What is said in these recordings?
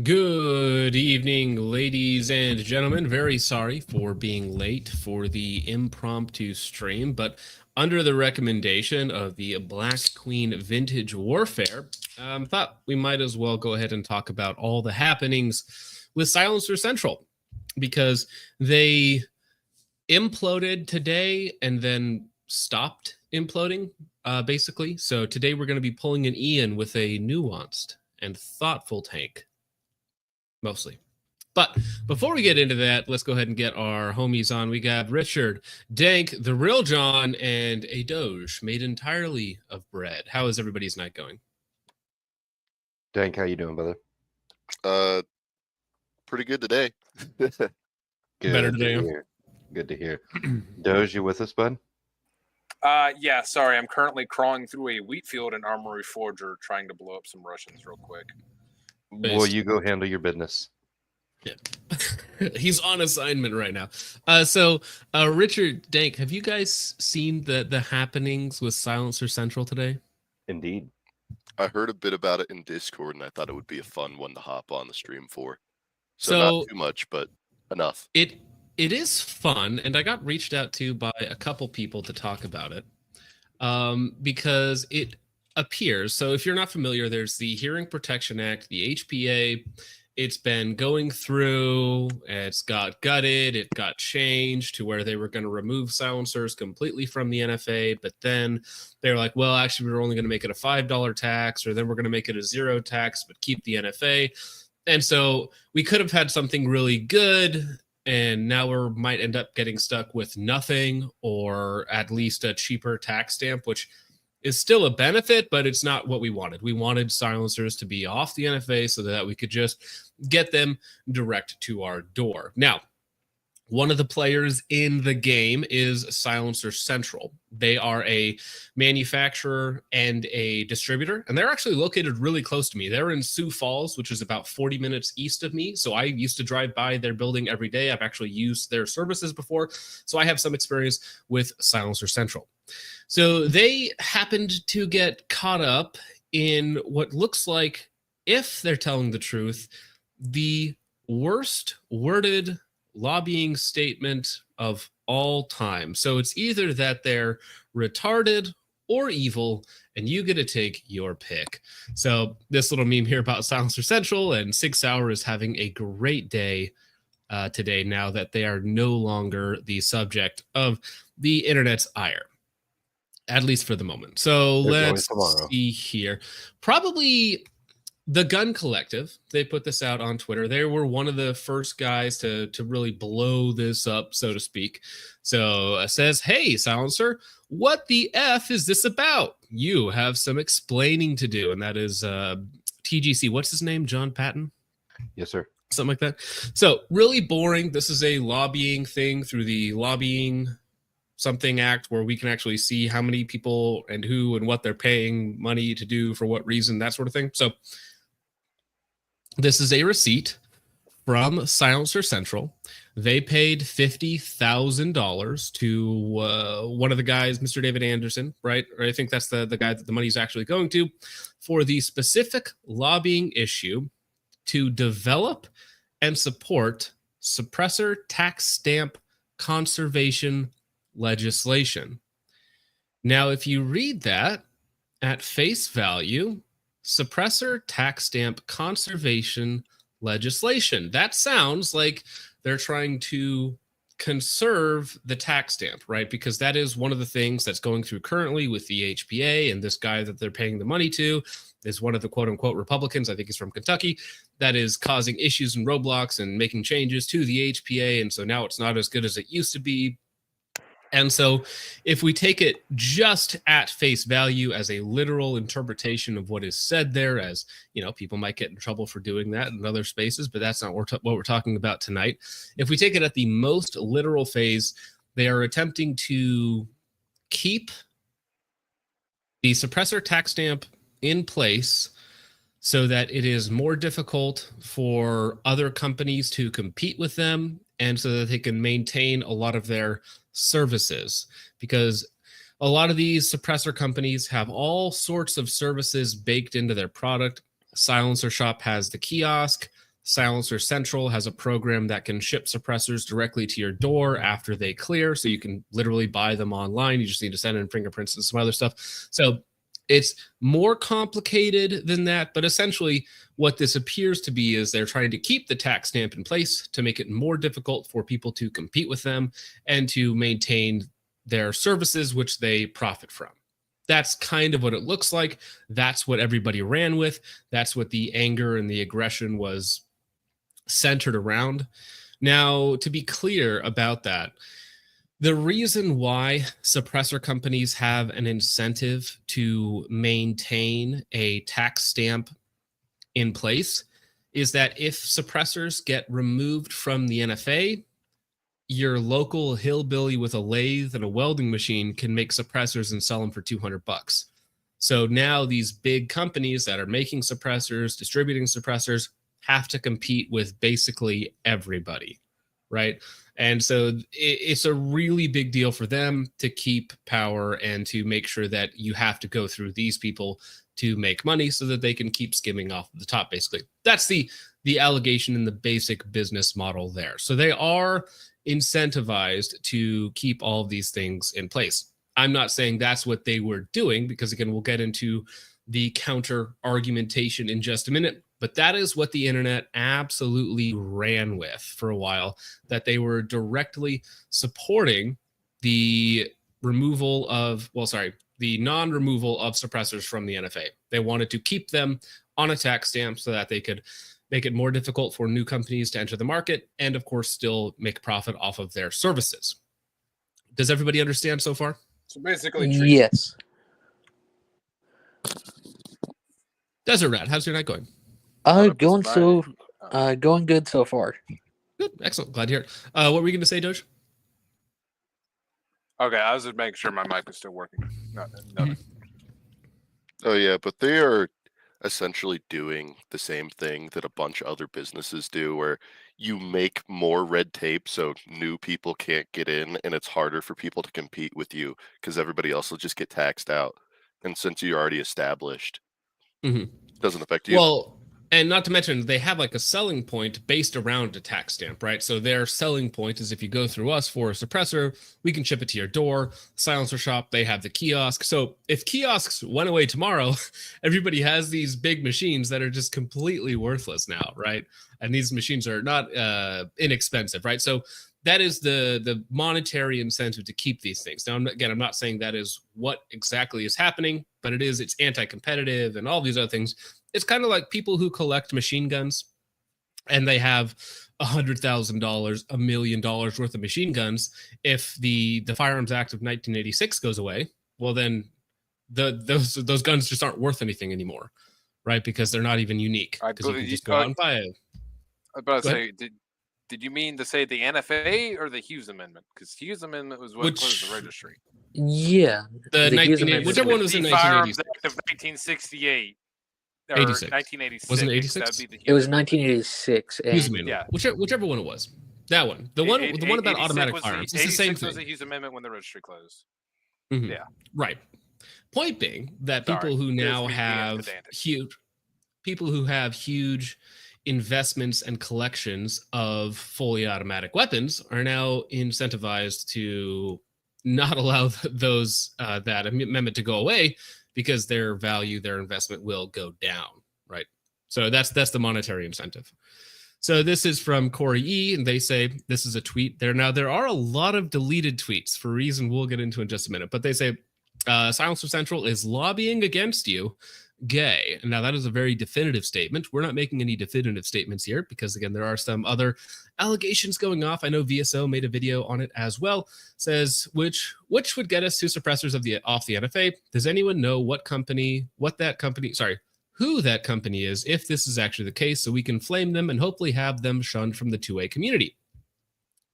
Good evening, ladies and gentlemen. Very sorry for being late for the impromptu stream, but under the recommendation of the Black Queen Vintage Warfare, thought we might as well go ahead and talk about all the happenings with Silencer Central, because they imploded today and then stopped imploding, basically. So today we're going to be pulling an Ian with a nuanced and thoughtful take. Mostly. But before we get into that, let's go ahead and get our homies on. We got Richard, Dank, the real John, and a Doge made entirely of bread. How is everybody's night going? Dank, how you doing, brother? Pretty good today. Good Better today. To hear. Good to hear. Doge, you with us, bud? Yeah, sorry. I'm currently crawling through a wheat field and armory forger trying to blow up some Russians real quick. Well, you go handle your business. Yeah. He's on assignment right now. Richard, Dank, have you guys seen the happenings with Silencer Central today? Indeed. I heard a bit about it in Discord, and I thought it would be a fun one to hop on the stream for. So not too much, but enough. It is fun, and I got reached out to by a couple people to talk about it, because it appears, so if you're not familiar, there's the Hearing Protection Act, the HPA. It's been going through, it's got gutted, it got changed to where they were going to remove silencers completely from the NFA, but then they were like, well, actually, we're only going to make it a $5 tax, or then we're going to make it a zero tax, but keep the NFA. And so we could have had something really good, and now we might end up getting stuck with nothing, or at least a cheaper tax stamp, which is still a benefit, but it's not what we wanted. We wanted silencers to be off the NFA so that we could just get them direct to our door. Now, one of the players in the game is Silencer Central. They are a manufacturer and a distributor, and they're actually located really close to me. They're in Sioux Falls, which is about 40 minutes east of me. So I used to drive by their building every day. I've actually used their services before, so I have some experience with Silencer Central. So they happened to get caught up in what looks like, if they're telling the truth, the worst worded lobbying statement of all time. So it's either that they're retarded or evil, and you get to take your pick. So this little meme here about Silencer Central, and 6 Hour is having a great day today now that they are no longer the subject of the internet's ire. At least for the moment. So let's see here. Probably the Gun Collective. They put this out on Twitter. They were one of the first guys to really blow this up, so to speak. So it says, hey, Silencer, what the F is this about? You have some explaining to do. And that is TGC. What's his name? John Patton? Yes, sir. Something like that. So really boring. This is a lobbying thing through the lobbying something act where we can actually see how many people and who and what they're paying money to do for what reason, that sort of thing. So this is a receipt from Silencer Central. They paid $50,000 to one of the guys, Mr. David Anderson, right? Or I think that's the guy that the money's actually going to, for the specific lobbying issue to develop and support suppressor tax stamp conservation legislation. Now, if you read that at face value, suppressor tax stamp conservation legislation, that sounds like they're trying to conserve the tax stamp, right? Because that is one of the things that's going through currently with the HPA, and this guy that they're paying the money to is one of the quote-unquote Republicans, I think he's from Kentucky, that is causing issues and roadblocks and making changes to the HPA, and so now it's not as good as it used to be. And so if we take it just at face value as a literal interpretation of what is said there, as, you know, people might get in trouble for doing that in other spaces, but that's not what we're talking about tonight. If we take it at the most literal phase, they are attempting to keep the suppressor tax stamp in place so that it is more difficult for other companies to compete with them, and so that they can maintain a lot of their services, because a lot of these suppressor companies have all sorts of services baked into their product. Silencer Shop has the kiosk. Silencer Central has a program that can ship suppressors directly to your door after they clear. So you can literally buy them online. You just need to send in fingerprints and some other stuff. So it's more complicated than that. But essentially, what this appears to be is they're trying to keep the tax stamp in place to make it more difficult for people to compete with them and to maintain their services, which they profit from. That's kind of what it looks like. That's what everybody ran with. That's what the anger and the aggression was centered around. Now, to be clear about that, the reason why suppressor companies have an incentive to maintain a tax stamp in place is that if suppressors get removed from the NFA, your local hillbilly with a lathe and a welding machine can make suppressors and sell them for $200. So now these big companies that are making suppressors, distributing suppressors, have to compete with basically everybody, right? And so it's a really big deal for them to keep power and to make sure that you have to go through these people to make money so that they can keep skimming off the top, basically. That's the allegation in the basic business model there. So they are incentivized to keep all of these things in place. I'm not saying that's what they were doing, because again, we'll get into the counter argumentation in just a minute. But that is what the internet absolutely ran with for a while, that they were directly supporting the removal of, the non-removal of suppressors from the NFA. They wanted to keep them on a tax stamp so that they could make it more difficult for new companies to enter the market and, of course, still make profit off of their services. Does everybody understand so far? So basically, yes. Desert Rat, how's your night going? Going good so far. Good, excellent. Glad to hear it. What were you going to say, Doge? Okay, I was just making sure my mic was still working. No. Oh yeah, but they are essentially doing the same thing that a bunch of other businesses do, where you make more red tape so new people can't get in, and it's harder for people to compete with you because everybody else will just get taxed out. And since you're already established, it doesn't affect you. Well, and not to mention, they have like a selling point based around a tax stamp, right? So their selling point is if you go through us for a suppressor, we can ship it to your door. Silencer shop, they have the kiosk. So if kiosks went away tomorrow, everybody has these big machines that are just completely worthless now, right? And these machines are not inexpensive, right? So that is the monetary incentive to keep these things. Now, I'm not saying that is what exactly is happening, but it's anti-competitive and all these other things. It's kind of like people who collect machine guns and they have $100,000, $1 million worth of machine guns. If the Firearms Act of 1986 goes away, well, then those guns just aren't worth anything anymore, right? Because they're not even unique. Because you can just go out and buy it. I was about to say, did you mean to say the NFA or the Hughes Amendment? Because Hughes Amendment was what closed the registry. Yeah. The whichever one was in 1986. Firearms Act of 1968. Or 86. 1986. Wasn't it 86? It was 1986. Hughes Amendment. Yeah. Whichever one it was. That one. The one about automatic firearms. It's the same thing. Was the Hughes Amendment when the registry closed. Mm-hmm. Yeah. Right. Point being that people who now have huge investments and collections of fully automatic weapons are now incentivized to not allow those that amendment to go away, because their value, their investment will go down, right? So that's the monetary incentive. So this is from Corey E, and they say this is a tweet. There are a lot of deleted tweets for a reason we'll get into in just a minute, but they say Silencer Central is lobbying against you, gay. Now that is a very definitive statement. We're not making any definitive statements here because, again, there are some other allegations going off. I know VSO made a video on it as well. Says which would get us to suppressors off the NFA. Does anyone know who that company is, if this is actually the case, so we can flame them and hopefully have them shunned from the 2A community?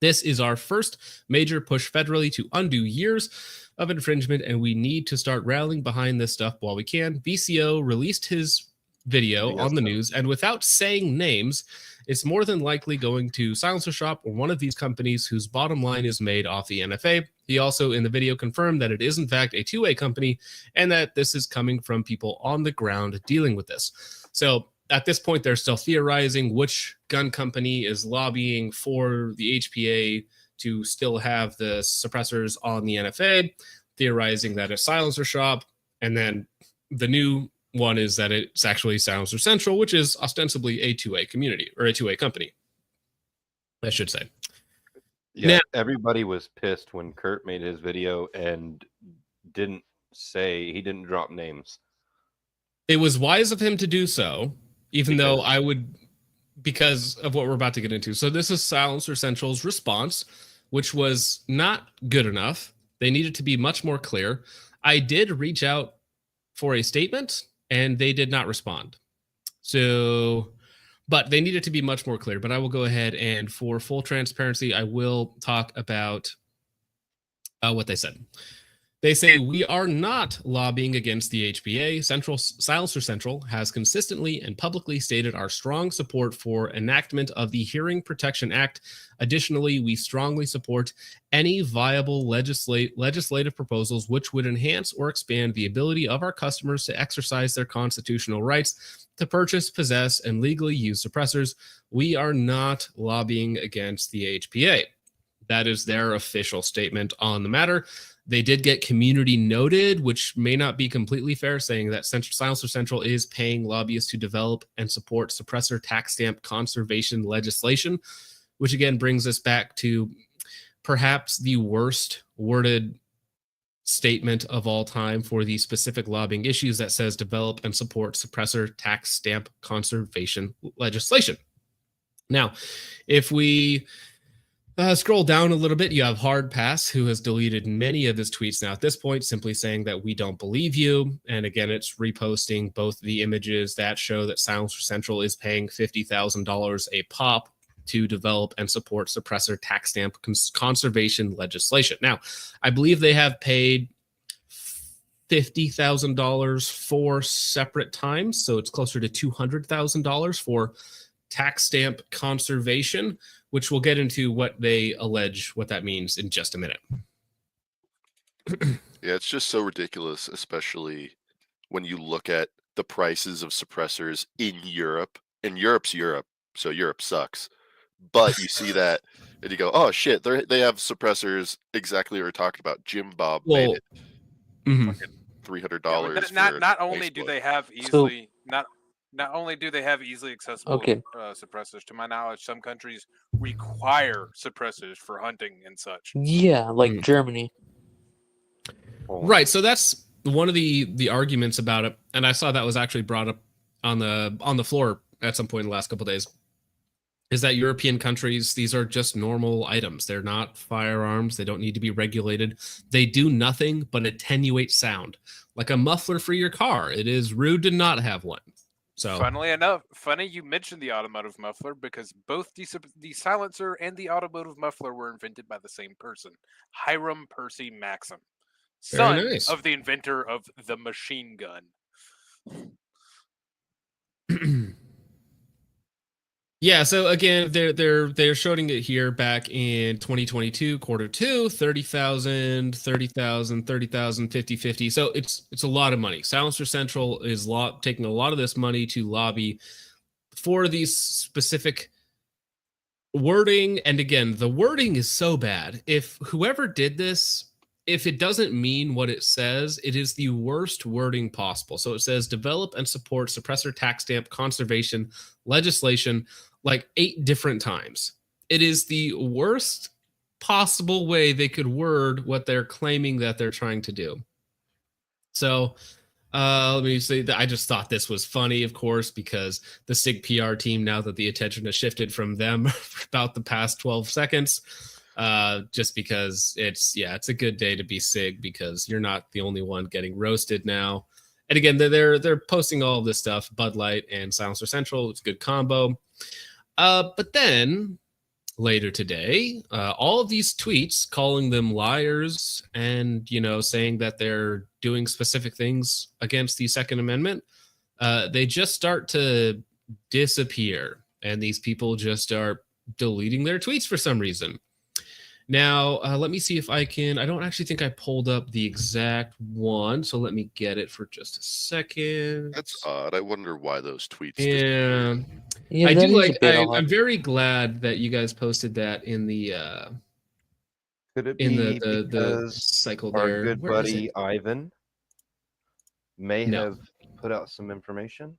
This is our first major push federally to undo years of infringement, and we need to start rallying behind this stuff while we can. VCO released his video on the news, and without saying names, it's more than likely going to Silencer Shop or one of these companies whose bottom line is made off the NFA. He also, in the video, confirmed that it is, in fact, a 2A company and that this is coming from people on the ground dealing with this. So at this point, they're still theorizing which gun company is lobbying for the HPA to still have the suppressors on the NFA, theorizing that it's Silencer Shop. And then the new one is that it's actually Silencer Central, which is ostensibly a 2A community or a 2A company, I should say. Yeah, Now, everybody was pissed when Kurt made his video and he didn't drop names. it was wise of him to do so, even though I would, because of what we're about to get into. So this is Silencer Central's response, which was not good enough. They needed to be much more clear. I did reach out for a statement, and they did not respond. So, but they needed to be much more clear. But I will go ahead and, for full transparency, I will talk about what they said. They say, we are not lobbying against the HPA. Silencer Central has consistently and publicly stated our strong support for enactment of the Hearing Protection Act. Additionally, we strongly support any viable legislative proposals which would enhance or expand the ability of our customers to exercise their constitutional rights to purchase, possess, and legally use suppressors. We are not lobbying against the HPA. That is their official statement on the matter. They did get community noted, which may not be completely fair, saying that Silencer Central is paying lobbyists to develop and support suppressor tax stamp conservation legislation, which again brings us back to perhaps the worst worded statement of all time for the specific lobbying issues, that says develop and support suppressor tax stamp conservation legislation. Now, if we scroll down a little bit, you have Hard Pass, who has deleted many of his tweets now at this point, simply saying that we don't believe you. And again, it's reposting both the images that show that Silencer Central is paying $50,000 a pop to develop and support suppressor tax stamp conservation legislation. Now, I believe they have paid $50,000 four separate times, so it's closer to $200,000 for tax stamp conservation, which we'll get into what they allege, what that means in just a minute. Yeah, it's just so ridiculous, especially when you look at the prices of suppressors in Europe. And Europe's Europe, so Europe sucks. But you see that, and you go, "Oh shit, they have suppressors exactly what we're talking about." Jim Bob made it $300. Not only do they have easily not only do they have easily accessible suppressors. To my knowledge, some countries require suppressors for hunting and such. Yeah, like Germany. Right. So that's one of the arguments about it, and I saw that was actually brought up on the floor at some point in the last couple of days. Is that European countries, these are just normal items. They're not firearms. They don't need to be regulated. They do nothing but attenuate sound, like a muffler for your car. It is rude to not have one. So, funnily enough, you mentioned the automotive muffler, because both the silencer and the automotive muffler were invented by the same person, Hiram Percy Maxim, son of the inventor of the machine gun. Yeah, so again, they're showing it here back in 2022, quarter two, 30,000, 50. So it's a lot of money. Silencer Central is taking a lot of this money to lobby for these specific wording. And again, the wording is so bad. If whoever did this, if it doesn't mean what it says, it is the worst wording possible. So it says develop and support suppressor tax stamp conservation legislation like 8 different times. It is the worst possible way they could word what they're claiming that they're trying to do. So let me say that I just thought this was funny, of course, because the SIG PR team, now that the attention has shifted from them for about the past 12 seconds, just because it's a good day to be SIG, because you're not the only one getting roasted now. And again, they're posting all of this stuff, Bud Light and Silencer Central. It's a good combo. But then later today, all of these tweets calling them liars and, saying that they're doing specific things against the Second Amendment, they just start to disappear. And these people just are deleting their tweets for some reason. Now, let me see if I can. I don't actually think I pulled up the exact one, so let me get it for just a second. That's odd. I wonder why those tweets. Yeah, Yeah, I that do is like. a bit I'm odd. very glad that you guys posted that in the Could it in be the because cycle our there. good Where is buddy it? Ivan may No. have put out some information?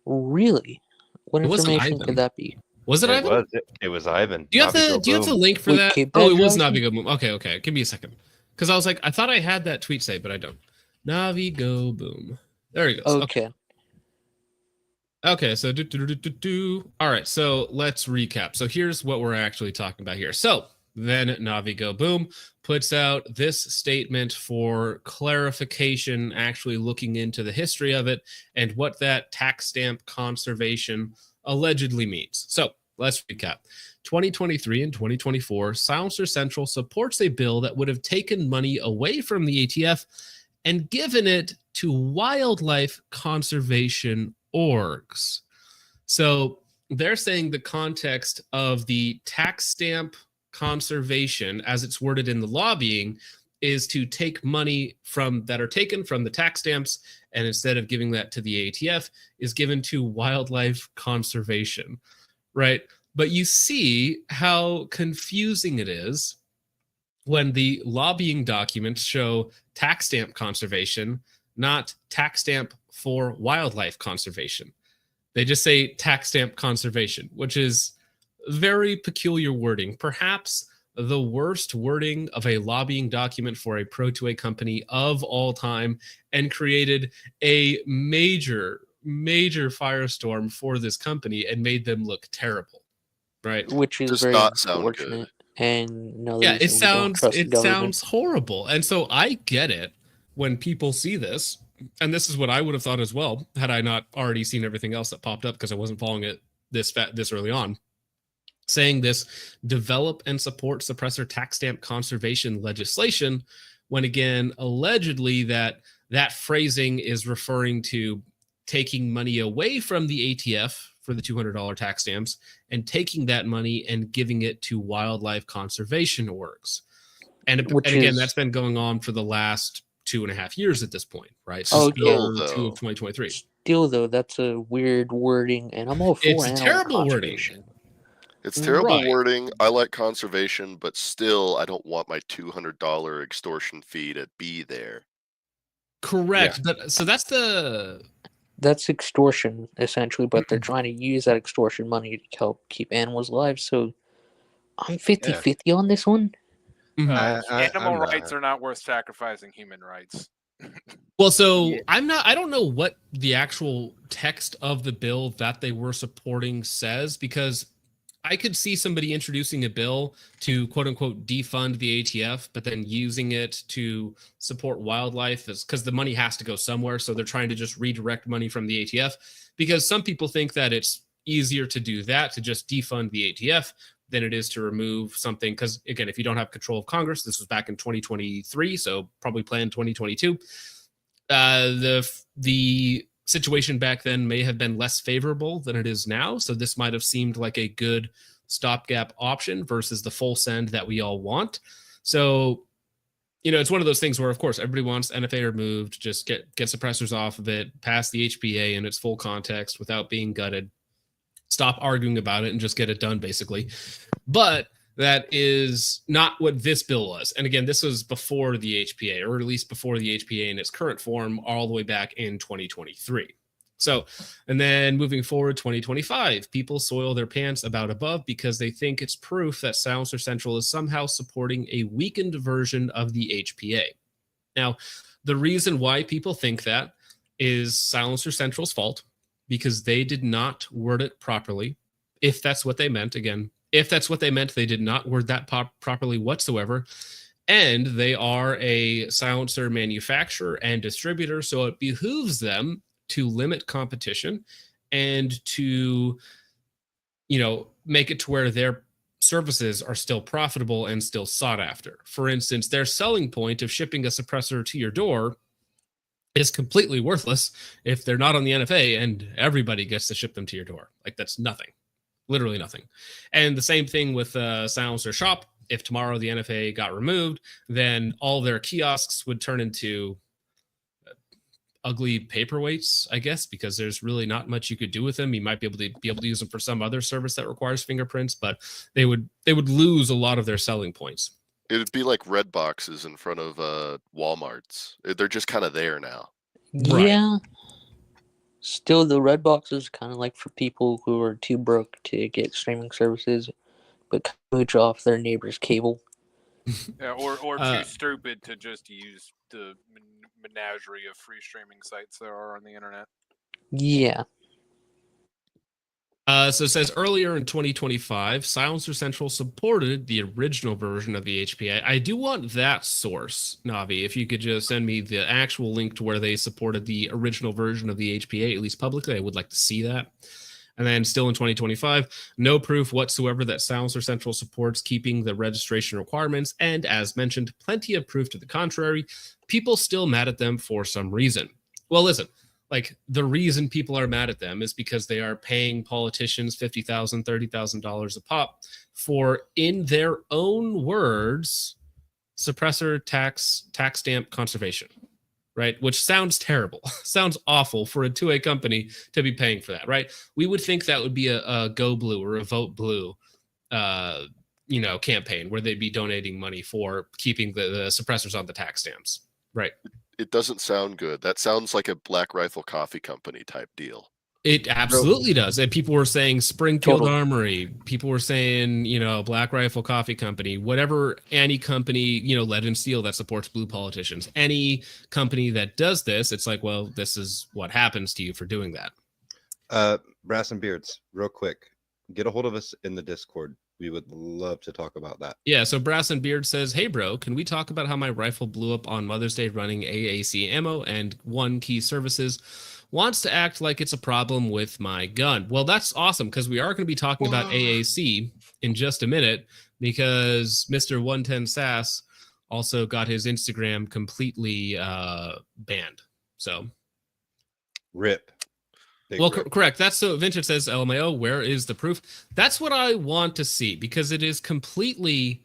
Really? What It wasn't information could Ivan. that be? Was it Ivan? It was Ivan. Do you have Navi the Go Do you have the Boom. link for Wait, that? Cape Oh, it Badger was Ivan? Navi Go Boom. Okay. Give me a second, because I was like, I thought I had that tweet saved, but I don't. Navi Go Boom. There he goes. Okay. Okay, so all right, so let's recap. So here's what we're actually talking about here. So then Navi Go Boom puts out this statement for clarification, actually looking into the history of it and what that tax stamp conservation allegedly means. So let's recap. 2023 and 2024, Silencer Central supports a bill that would have taken money away from the ATF and given it to wildlife conservation orgs. So they're saying the context of the tax stamp conservation, as it's worded in the lobbying, is to take money from that are taken from the tax stamps, and instead of giving that to the ATF, is given to wildlife conservation, right? But you see how confusing it is when the lobbying documents show tax stamp conservation, not tax stamp for wildlife conservation. They just say tax stamp conservation, which is very peculiar wording. Perhaps the worst wording of a lobbying document for a pro-2A company of all time, and created a major firestorm for this company and made them look terrible, right? Which is Does very not sound unfortunate. And another Yeah, reason we don't trust the government. sounds horrible. And so I get it when people see this, and this is what I would have thought as well had I not already seen everything else that popped up, because I wasn't following it this early on, saying this develop and support suppressor tax stamp conservation legislation, when again allegedly that phrasing is referring to taking money away from the ATF for the $200 tax stamps and taking that money and giving it to wildlife conservation orgs. And again, that's been going on for the last 2.5 years at this point, right? So Still, September 2 of 2023. Still, though, that's a weird wording, and I'm all for It's animal terrible conservation. wording. It's terrible Right. wording. I like conservation, but still, I don't want my $200 extortion fee to be there. Correct. Yeah. But so That's extortion, essentially, but they're trying to use that extortion money to help keep animals alive. So I'm 50-50 on this one. Animal rights are not worth sacrificing human rights. Well, so I don't know what the actual text of the bill that they were supporting says, because I could see somebody introducing a bill to quote unquote defund the ATF, but then using it to support wildlife, because the money has to go somewhere. So they're trying to just redirect money from the ATF, because some people think that it's easier to do that, to just defund the ATF, than it is to remove something. Because again, if you don't have control of Congress, this was back in 2023, so probably planned 2022. The situation back then may have been less favorable than it is now. So this might have seemed like a good stopgap option versus the full send that we all want. So, it's one of those things where, of course, everybody wants NFA removed, just get suppressors off of it, pass the HPA in its full context without being gutted, stop arguing about it, and just get it done, basically. But that is not what this bill was. And again, this was before the HPA, or at least before the HPA in its current form, all the way back in 2023. So, and then moving forward, 2025, people soil their pants about above because they think it's proof that Silencer Central is somehow supporting a weakened version of the HPA. Now, the reason why people think that is Silencer Central's fault, because they did not word it properly. If that's what they meant, again, if that's what they meant, they did not word that properly whatsoever. And they are a silencer manufacturer and distributor, so it behooves them to limit competition and to, make it to where their services are still profitable and still sought after. For instance, their selling point of shipping a suppressor to your door is completely worthless if they're not on the NFA and everybody gets to ship them to your door. Like, that's nothing. Literally nothing. And the same thing with Silencer Shop. if tomorrow the NFA got removed, then all their kiosks would turn into ugly paperweights, I guess, because there's really not much you could do with them. You might be able to use them for some other service that requires fingerprints, but they would lose a lot of their selling points. It'd be like red boxes in front of Walmarts. They're just kind of there now. Yeah. Still, the red box is kind of like for people who are too broke to get streaming services, but mooch off their neighbor's cable. Yeah, or too stupid to just use the menagerie of free streaming sites there are on the internet. Yeah. So it says earlier in 2025, Silencer Central supported the original version of the HPA. I do want that source, Navi. If you could just send me the actual link to where they supported the original version of the HPA, at least publicly, I would like to see that. And then still in 2025, no proof whatsoever that Silencer Central supports keeping the registration requirements. And as mentioned, plenty of proof to the contrary. People still mad at them for some reason. Well, listen. Like, the reason people are mad at them is because they are paying politicians $50,000, $30,000 a pop for, in their own words, suppressor tax stamp conservation, right? Which sounds terrible, sounds awful for a 2A company to be paying for that, right? We would think that would be a Go Blue or a Vote Blue, campaign where they'd be donating money for keeping the suppressors on the tax stamps, right? It doesn't sound good. That sounds like a Black Rifle Coffee Company type deal. It absolutely does. And people were saying Springfield Armory. People were saying, Black Rifle Coffee Company, whatever, any company, Lead and Steel that supports blue politicians. Any company that does this, it's like, well, this is what happens to you for doing that. Brass and Beards, real quick, get a hold of us in the Discord. We would love to talk about that. Yeah, so Brass and Beard says, hey, bro, can we talk about how my rifle blew up on Mother's Day running AAC ammo and one key services? Wants to act like it's a problem with my gun. Well, that's awesome, because we are going to be talking about AAC in just a minute, because Mr. 110 Sass also got his Instagram completely banned. So, RIP. Well, correct. That's so Vincent says, LMAO, where is the proof? That's what I want to see, because it is completely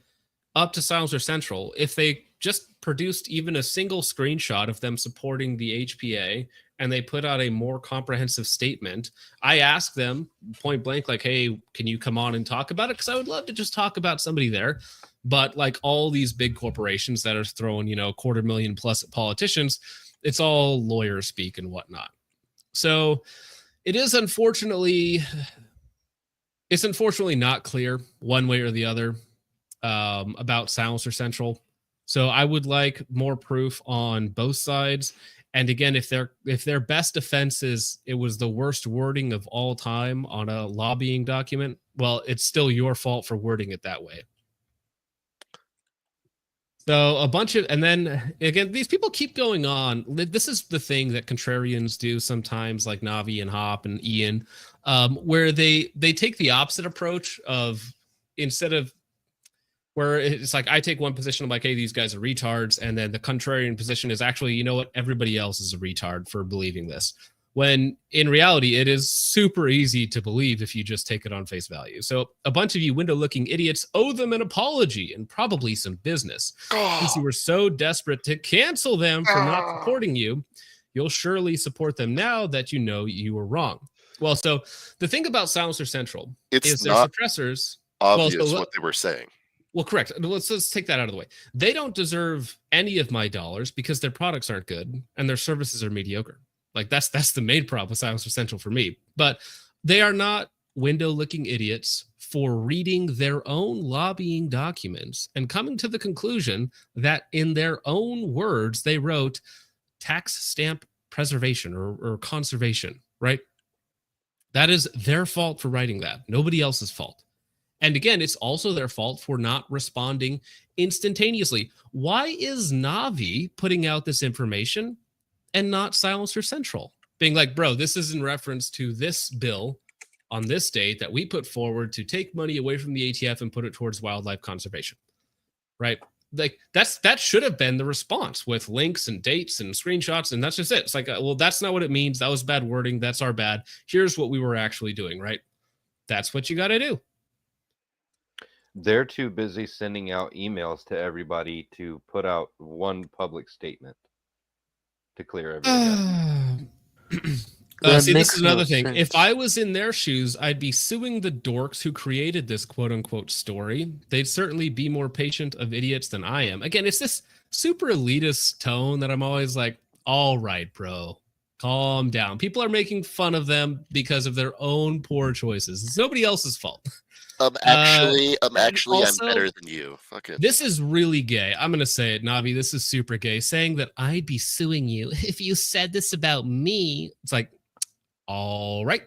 up to Silencer Central. If they just produced even a single screenshot of them supporting the HPA and they put out a more comprehensive statement, I asked them point blank, like, hey, can you come on and talk about it? Because I would love to just talk about somebody there. But like all these big corporations that are throwing, $250,000+ at politicians, it's all lawyer speak and whatnot. So it is unfortunately not clear one way or the other about Silencer Central. So I would like more proof on both sides. And again, if their best defense is it was the worst wording of all time on a lobbying document, well, it's still your fault for wording it that way. So and then again, these people keep going on. This is the thing that contrarians do sometimes, like Navi and Hop and Ian, where they take the opposite approach of, instead of where it's like, I take one position, I'm like, hey, these guys are retards. And then the contrarian position is actually, you know what? Everybody else is a retard for believing this. When in reality, it is super easy to believe if you just take it on face value. So a bunch of you window-looking idiots owe them an apology and probably some business. Since you were so desperate to cancel them for not supporting you, you'll surely support them now that you know you were wrong. Well, so the thing about Silencer Central is their suppressors. Obvious what they were saying. Well, correct. Let's take that out of the way. They don't deserve any of my dollars because their products aren't good and their services are mediocre. Like that's the main problem with Silencer Central for me. But they are not window-looking idiots for reading their own lobbying documents and coming to the conclusion that in their own words they wrote tax stamp preservation or conservation, right? That is their fault for writing that. Nobody else's fault. And again, it's also their fault for not responding instantaneously. Why is Navi putting out this information and not Silencer Central? Being like, bro, this is in reference to this bill on this date that we put forward to take money away from the ATF and put it towards wildlife conservation, right? Like that should have been the response with links and dates and screenshots, and that's just it. It's like, well, that's not what it means. That was bad wording. That's our bad. Here's what we were actually doing, right? That's what you got to do. They're too busy sending out emails to everybody to put out one public statement to clear everybody up. That See, this makes is no another thing. sense. If I was in their shoes, I'd be suing the dorks who created this quote unquote story. They'd certainly be more patient of idiots than I am. Again, it's this super elitist tone that I'm always like, all right, bro, calm down. People are making fun of them because of their own poor choices. It's nobody else's fault. I'm also, better than you. Fuck it. This is really gay. I'm going to say it, Navi. This is super gay. Saying that I'd be suing you if you said this about me. It's like, all right.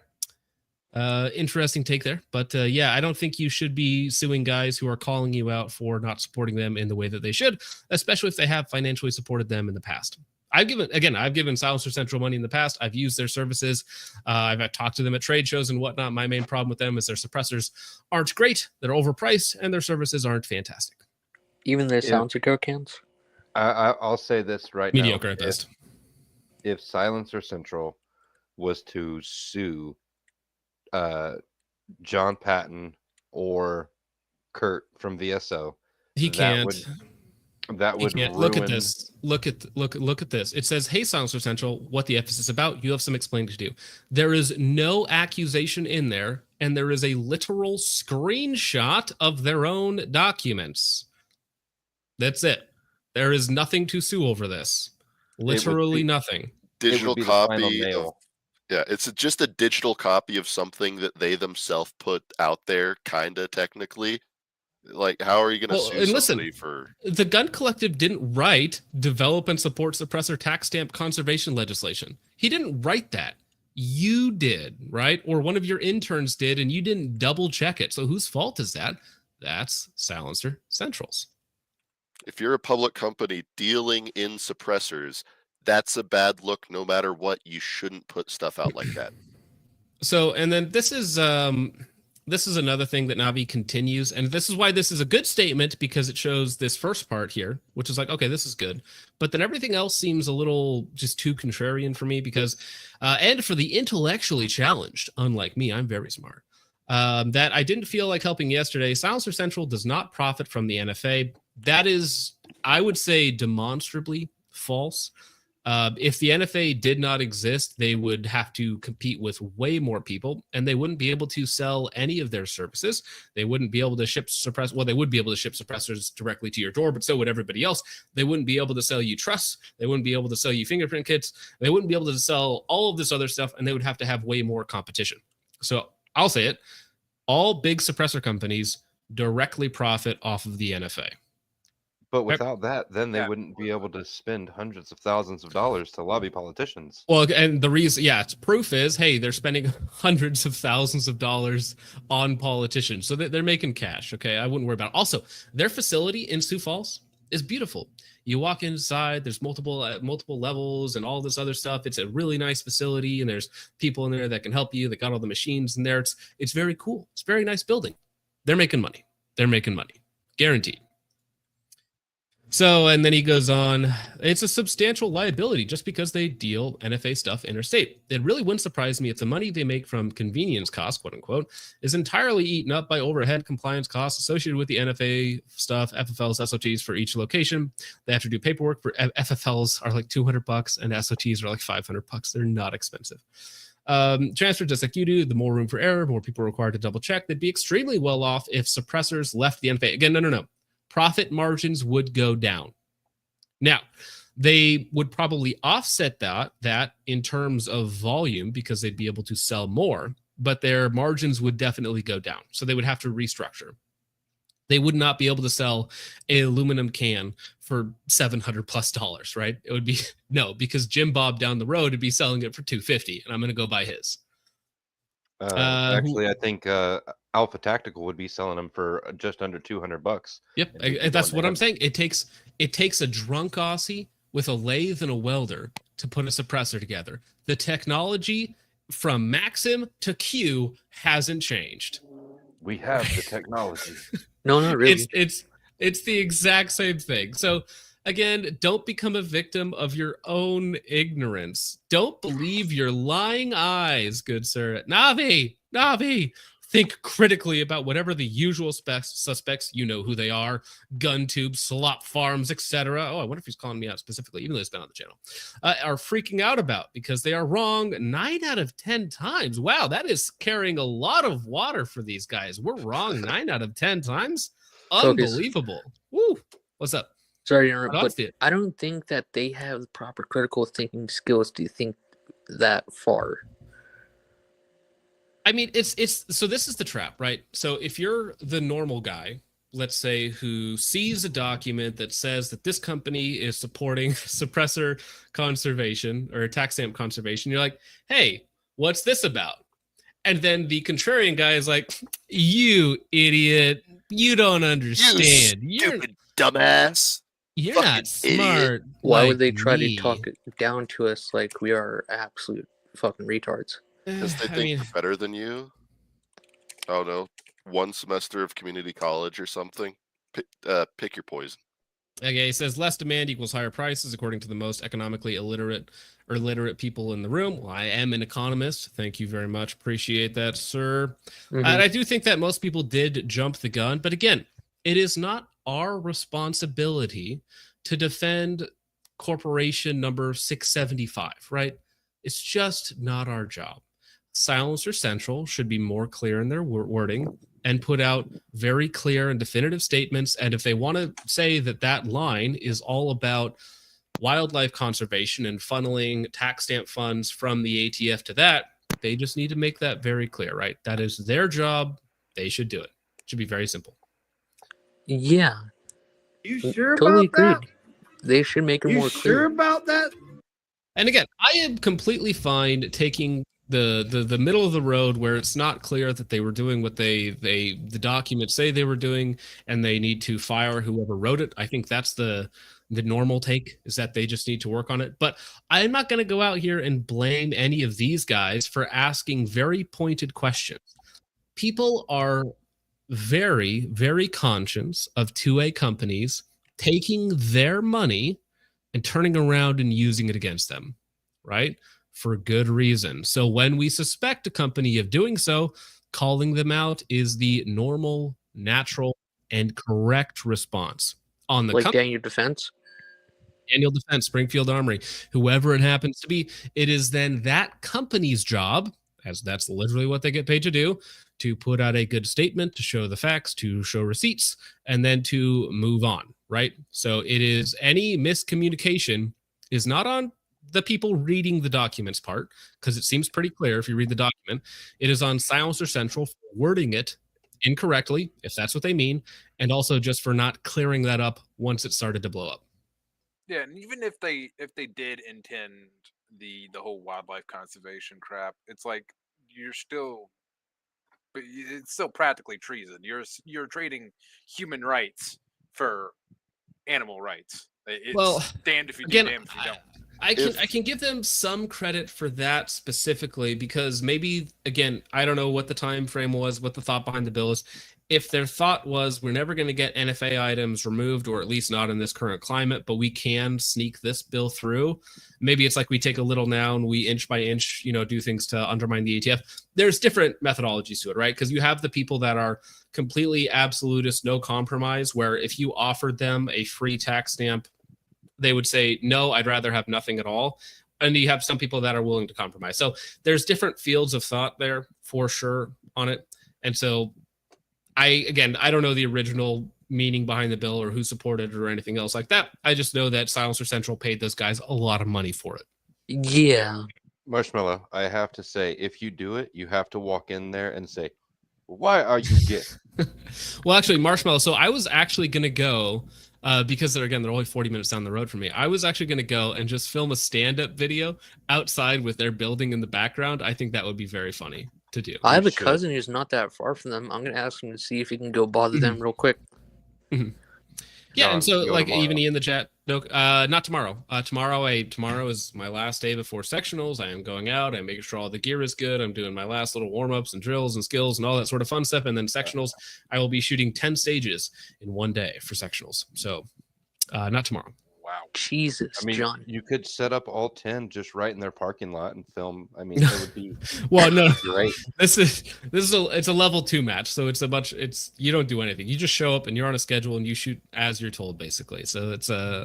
Interesting take there. But yeah, I don't think you should be suing guys who are calling you out for not supporting them in the way that they should, especially if they have financially supported them in the past. I've given Silencer Central money in the past. I've used their services. I've talked to them at trade shows and whatnot. My main problem with them is their suppressors aren't great. They're overpriced and their services aren't fantastic. Even their silencer go cans? I'll say this right Mediocre now. at best. If Silencer Central was to sue John Patton or Kurt from VSO, he can't. That would ruin... Look at this. Look at this. It says, "Hey, Silencer Central, what the F is this about? You have some explaining to do." There is no accusation in there, and there is a literal screenshot of their own documents. That's it. There is nothing to sue over this. Literally nothing. Digital copy. Yeah, it's just a digital copy of something that they themselves put out there, kinda technically. Like, how are you going to sue somebody for... The Gun Collective didn't write, develop and support suppressor tax stamp conservation legislation. He didn't write that. You did, right? Or one of your interns did, and you didn't double check it. So whose fault is that? That's Silencer Central's. If you're a public company dealing in suppressors, that's a bad look no matter what. You shouldn't put stuff out like that. So, and then this is another thing that Navi continues, and this is why this is a good statement, because it shows this first part here, which is like, okay, this is good. But then everything else seems a little just too contrarian for me, because, and for the intellectually challenged, unlike me, I'm very smart, that I didn't feel like helping yesterday. Silencer Central does not profit from the NFA. That is, I would say, demonstrably false. If the NFA did not exist, they would have to compete with way more people, and they wouldn't be able to sell any of their services. They wouldn't be able to ship they would be able to ship suppressors directly to your door, but so would everybody else. They wouldn't be able to sell you truss. They wouldn't be able to sell you fingerprint kits. They wouldn't be able to sell all of this other stuff, and they would have to have way more competition. So I'll say it. All big suppressor companies directly profit off of the NFA. But without that, then they wouldn't be able to spend hundreds of thousands of dollars to lobby politicians. Well, and the reason, proof is, hey, they're spending hundreds of thousands of dollars on politicians. So they're making cash, okay? I wouldn't worry about it. Also, their facility in Sioux Falls is beautiful. You walk inside, there's multiple levels and all this other stuff. It's a really nice facility, and there's people in there that can help you. They got all the machines in there. It's very cool. It's a very nice building. They're making money. Guaranteed. So, and then he goes on, it's a substantial liability just because they deal NFA stuff interstate. It really wouldn't surprise me if the money they make from convenience costs, quote unquote, is entirely eaten up by overhead compliance costs associated with the NFA stuff, FFLs, SOTs for each location. They have to do paperwork for FFLs are like $200 and SOTs are like $500. They're not expensive. Transfer just like you do, the more room for error, more people required to double check. They'd be extremely well off if suppressors left the NFA. Again, no. Profit margins would go down. Now, they would probably offset that in terms of volume because they'd be able to sell more, but their margins would definitely go down. So they would have to restructure. They would not be able to sell an aluminum can for $700+, right? It would be no, because Jim Bob down the road would be selling it for $250, and I'm going to go buy his. Actually, I think Alpha Tactical would be selling them for just under $200. Yep, that's what I'm saying. It takes a drunk Aussie with a lathe and a welder to put a suppressor together. The technology from Maxim to Q hasn't changed. We have the technology. No, not really. It's the exact same thing. So again, don't become a victim of your own ignorance. Don't believe your lying eyes, good sir. Navi, think critically about whatever the usual suspects, you know who they are, gun tubes, slop farms, etc. Oh, I wonder if he's calling me out specifically, even though he's been on the channel, are freaking out about because they are wrong 9 out of 10 times. Wow, that is carrying a lot of water for these guys. We're wrong 9 out of 10 times. Unbelievable. Woo. What's up? Sorry to interrupt, but I don't think that they have the proper critical thinking skills to think that far. I mean, it's so this is the trap, right? So if you're the normal guy, let's say, who sees a document that says that this company is supporting suppressor conservation or tax stamp conservation, you're like, hey, what's this about? And then the contrarian guy is like, you idiot, you don't understand. You stupid dumbass. You're not smart. Why would they try to talk it down to us like we are absolute fucking retards? Because they think they're better than you. I don't know. 1 semester of community college or something. Pick your poison. Okay, he says less demand equals higher prices, according to the most economically illiterate or literate people in the room. Well, I am an economist. Thank you very much. Appreciate that, sir. And I do think that most people did jump the gun. But again, it is not our responsibility to defend corporation number 675, right? It's just not our job. Silencer Central should be more clear in their wording and put out very clear and definitive statements. And if they want to say that that line is all about wildlife conservation and funneling tax stamp funds from the ATF to that, they just need to make that very clear, right? That is their job. They should do it. It should be very simple. Yeah. You sure totally about agreed. That? They should make it more clear. You sure about that? And again, I am completely fine taking the middle of the road where it's not clear that they were doing what the documents say they were doing, and they need to fire whoever wrote it. I think that's the normal take, is that they just need to work on it. But I'm not going to go out here and blame any of these guys for asking very pointed questions. People are very, very conscious of 2A companies taking their money and turning around and using it against them, right? For good reason. So when we suspect a company of doing so, calling them out is the normal, natural, and correct response. On the like Daniel Defense? Daniel Defense, Springfield Armory, whoever it happens to be, it is then that company's job, as that's literally what they get paid to do, to put out a good statement, to show the facts, to show receipts, and then to move on, right? So it is any miscommunication is not on the people reading the documents part, because it seems pretty clear if you read the document. It is on Silencer Central for wording it incorrectly, if that's what they mean, and also just for not clearing that up once it started to blow up. Yeah, and even if they did intend the whole wildlife conservation crap, it's like it's still practically treason. You're trading human rights for animal rights. It's damned if you do, damned if you don't. I can give them some credit for that specifically, because maybe, again, I don't know what the time frame was, what the thought behind the bill is. If their thought was, we're never going to get NFA items removed, or at least not in this current climate, but we can sneak this bill through. Maybe it's like we take a little now and we inch by inch, do things to undermine the ATF. There's different methodologies to it, right? Because you have the people that are completely absolutist, no compromise, where if you offered them a free tax stamp, they would say, no, I'd rather have nothing at all. And you have some people that are willing to compromise. So there's different fields of thought there for sure on it. And so I don't know the original meaning behind the bill or who supported it or anything else like that. I just know that Silencer Central paid those guys a lot of money for it. Yeah. Marshmallow, I have to say, if you do it, you have to walk in there and say, why are you gay? Well, actually, Marshmallow, so I was actually going to go, because they're only 40 minutes down the road from me. I was actually going to go and just film a stand-up video outside with their building in the background. I think that would be very funny to do. I have a cousin who's not that far from them. I'm going to ask him to see if he can go bother them real quick. Yeah, and so like even in the chat, no, not tomorrow. Tomorrow is my last day before sectionals. I am going out. I'm making sure all the gear is good. I'm doing my last little warm-ups and drills and skills and all that sort of fun stuff. And then sectionals, I will be shooting 10 stages in one day for sectionals. So not tomorrow. Wow. Jesus, I mean, John. you could set up all 10 just right in their parking lot and film. I mean, it would be Well, no, great. it's a level 2 match, so it's you don't do anything. You just show up and you're on a schedule and you shoot as you're told, basically. So it's yeah.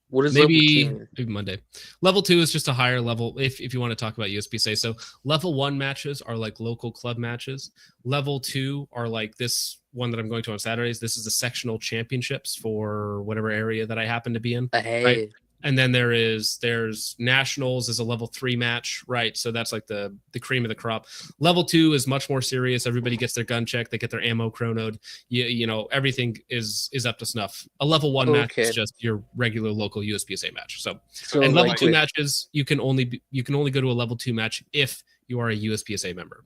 What is maybe level 2? maybe Monday. Level 2 is just a higher level if you want to talk about USPSA. So level 1 matches are like local club matches. Level 2 are like this one that I'm going to on Saturdays. This is the sectional championships for whatever area that I happen to be in. Hey. Right? And then there's nationals is a level 3 match, right? So that's like the cream of the crop. Level 2 is much more serious. Everybody gets their gun checked, they get their ammo chronoed. You know, everything is up to snuff. A level 1 match is just your regular local USPSA match. So and level 2 matches, you can only go to a level 2 match if you are a USPSA member.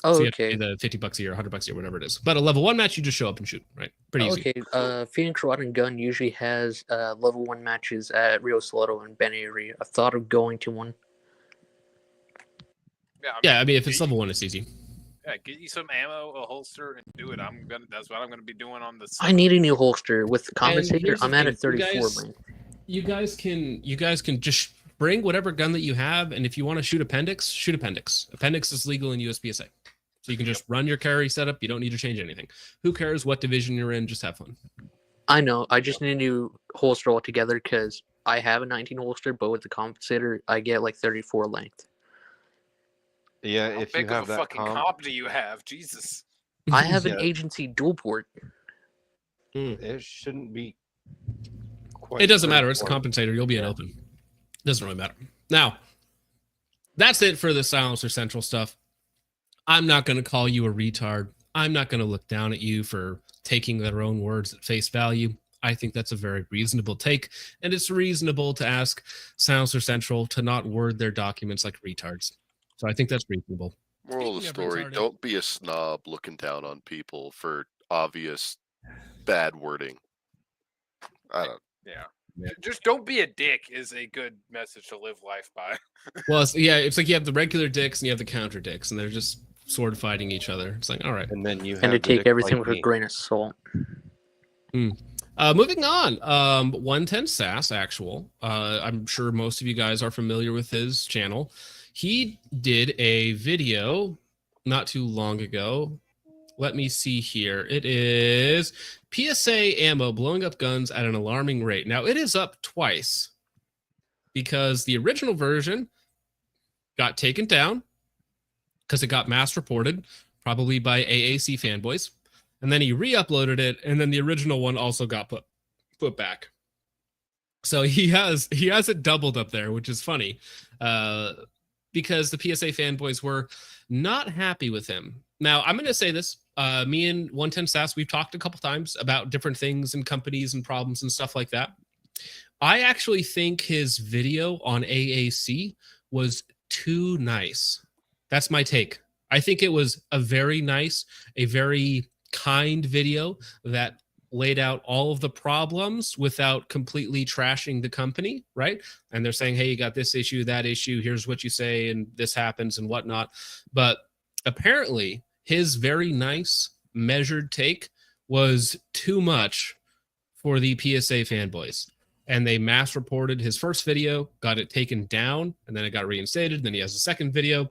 Oh, so you have to pay the $50 a year, $100 a year, whatever it is. But a level 1 match, you just show up and shoot, right? Pretty easy. Okay. Phoenix Rod and Gun usually has level 1 matches at Rio Salado and Ben Avery. I thought of going to one. I mean if it's level 1, it's easy. Yeah, get you some ammo, a holster, and do it. That's what I'm gonna be doing on this. I need a new holster with the compensator. I'm at a 34 length. You guys can just bring whatever gun that you have, and if you want to shoot appendix, shoot appendix. Appendix is legal in USPSA. So you can just run your carry setup. You don't need to change anything. Who cares what division you're in? Just have fun. I know. I just need a new holster altogether because I have a 19 holster, but with the compensator, I get like 34 length. Yeah, How if big you have of a that fucking comp do you have? Jesus. I have an agency dual port. It shouldn't be quite. It doesn't matter. It's a compensator. You'll be an open. Doesn't really matter. Now, that's it for the Silencer Central stuff. I'm not going to call you a retard. I'm not going to look down at you for taking their own words at face value. I think that's a very reasonable take, and it's reasonable to ask Silencer Central to not word their documents like retards. So I think that's reasonable. Moral of the story, don't be a snob looking down on people for obvious bad wording. I don't. Yeah. Just don't be a dick is a good message to live life by. Well, it's like you have the regular dicks and you have the counter dicks, and they're just sword fighting each other. It's like, all right. And then you have and to take everything like with a grain of salt. Moving on, 110 Sass actual. I'm sure most of you guys are familiar with his channel. He did a video not too long ago. Let me see here. It is PSA ammo blowing up guns at an alarming rate. Now, it is up twice because the original version got taken down because it got mass reported, probably by AAC fanboys. And then he re-uploaded it, and then the original one also got put back. So he has it doubled up there, which is funny. Because the PSA fanboys were not happy with him. Now, I'm going to say this. Me and 110 Sass, we've talked a couple times about different things and companies and problems and stuff like that. I actually think his video on AAC was too nice. That's my take. I think it was a very nice, a very kind video that laid out all of the problems without completely trashing the company, right? And they're saying, hey, you got this issue, that issue, here's what you say, and this happens and whatnot. But apparently, his very nice, measured take was too much for the PSA fanboys. And they mass reported his first video, got it taken down, and then it got reinstated. Then he has a second video.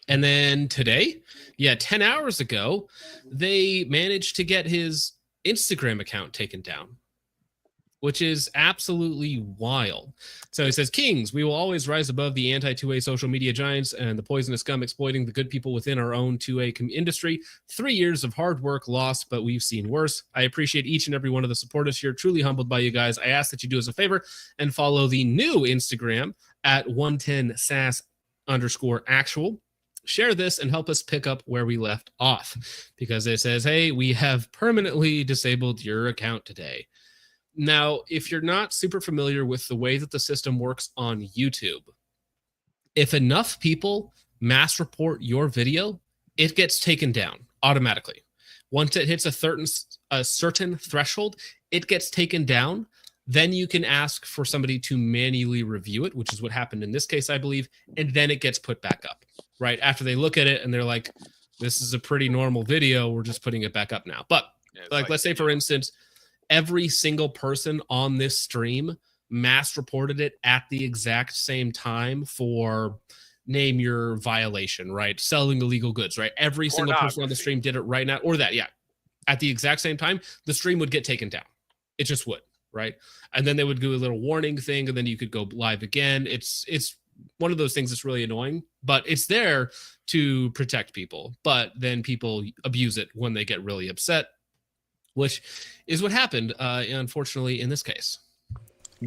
And then today, 10 hours ago, they managed to get his Instagram account taken down, which is absolutely wild. So he says, Kings, we will always rise above the anti-2A social media giants and the poisonous scum exploiting the good people within our own 2A industry. 3 years of hard work lost, but we've seen worse. I appreciate each and every one of the supporters here. Truly humbled by you guys. I ask that you do us a favor and follow the new Instagram at 110sass_actual. Share this and help us pick up where we left off, because it says, hey, we have permanently disabled your account today. Now, if you're not super familiar with the way that the system works on YouTube, if enough people mass report your video, it gets taken down automatically. Once it hits a certain threshold, it gets taken down. Then you can ask for somebody to manually review it, which is what happened in this case, I believe, and then it gets put back up, right? After they look at it and they're like, this is a pretty normal video, we're just putting it back up now. But like let's say, for instance, every single person on this stream mass reported it at the exact same time for name your violation, right? Selling illegal goods, right? Every single person on the stream did it right now, or that, yeah. At the exact same time, the stream would get taken down. It just would, right? And then they would do a little warning thing, and then you could go live again. It's one of those things that's really annoying, but it's there to protect people. But then people abuse it when they get really upset, which is what happened, unfortunately, in this case.